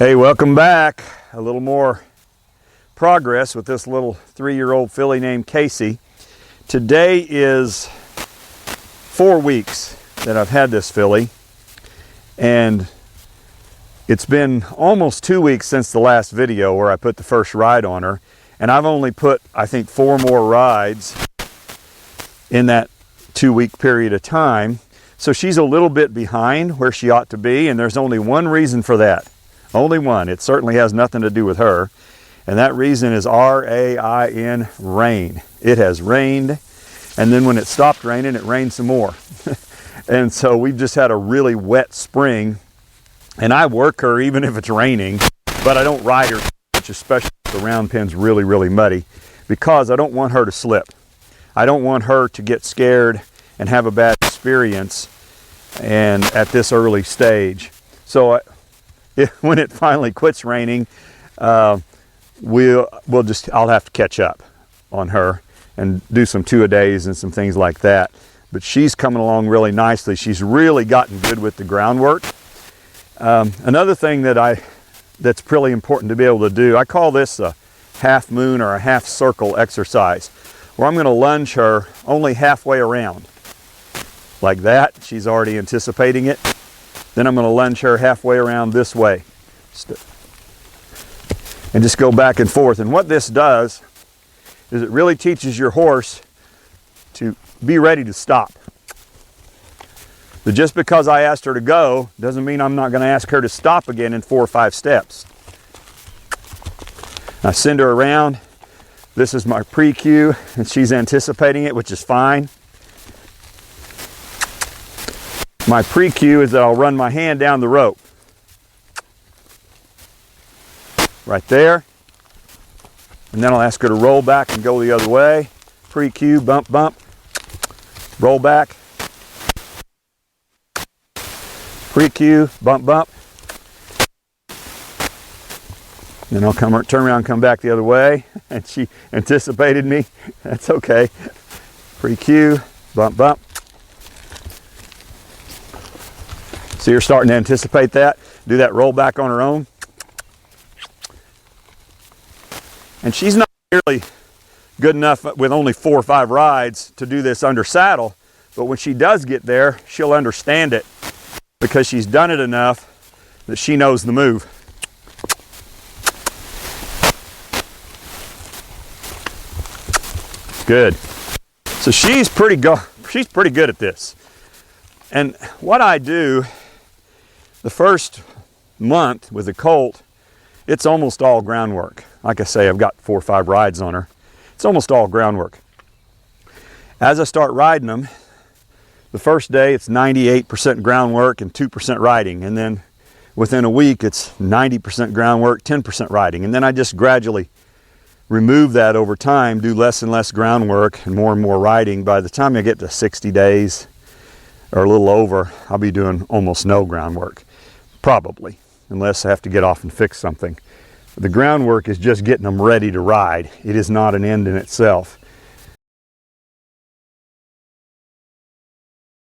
Hey, welcome back. A little more progress with this little 3-year-old filly named Casey. Today is 4 weeks that I've had this filly, and it's been almost 2 weeks since the last video where I put the first ride on her, and I've only put, I think, 4 more rides in that 2-week period of time. So she's a little bit behind where she ought to be, and there's only one reason for that. Only one. It certainly has nothing to do with her. And that reason is R-A-I-N, rain. It has rained, and then when it stopped raining, it rained some more. And so we've just had a really wet spring, and I work her even if it's raining, but I don't ride her much, especially if the round pen's really, really muddy, because I don't want her to slip. I don't want her to get scared and have a bad experience and at this early stage. So when it finally quits raining, I'll have to catch up on her and do some 2-a-days and some things like that. But she's coming along really nicely. She's really gotten good with the groundwork. Another thing that's really important to be able to do, I call this a half moon or a half circle exercise, where I'm going to lunge her only halfway around. Like that. She's already anticipating it. Then I'm going to lunge her halfway around this way. And just go back and forth. And what this does is it really teaches your horse to be ready to stop. But just because I asked her to go doesn't mean I'm not going to ask her to stop again in 4 or 5 steps. I send her around. This is my pre-cue, and she's anticipating it, which is fine. My pre-cue is that I'll run my hand down the rope. Right there. And then I'll ask her to roll back and go the other way. Pre-cue, bump, bump. Roll back. Pre-cue, bump, bump. Then I'll turn around and come back the other way. And she anticipated me. That's okay. Pre-cue, bump, bump. So you're starting to anticipate that. Do that roll back on her own. And she's not nearly good enough with only 4 or 5 rides to do this under saddle. But when she does get there, she'll understand it because she's done it enough that she knows the move. Good. So she's pretty good at this. And what I do the first month with the Colt, it's almost all groundwork. Like I say, I've got 4 or 5 rides on her. It's almost all groundwork. As I start riding them, the first day it's 98% groundwork and 2% riding. And then within a week, it's 90% groundwork, 10% riding. And then I just gradually remove that over time, do less and less groundwork and more riding. By the time I get to 60 days or a little over, I'll be doing almost no groundwork. Probably, unless I have to get off and fix something. The groundwork is just getting them ready to ride. It is not an end in itself.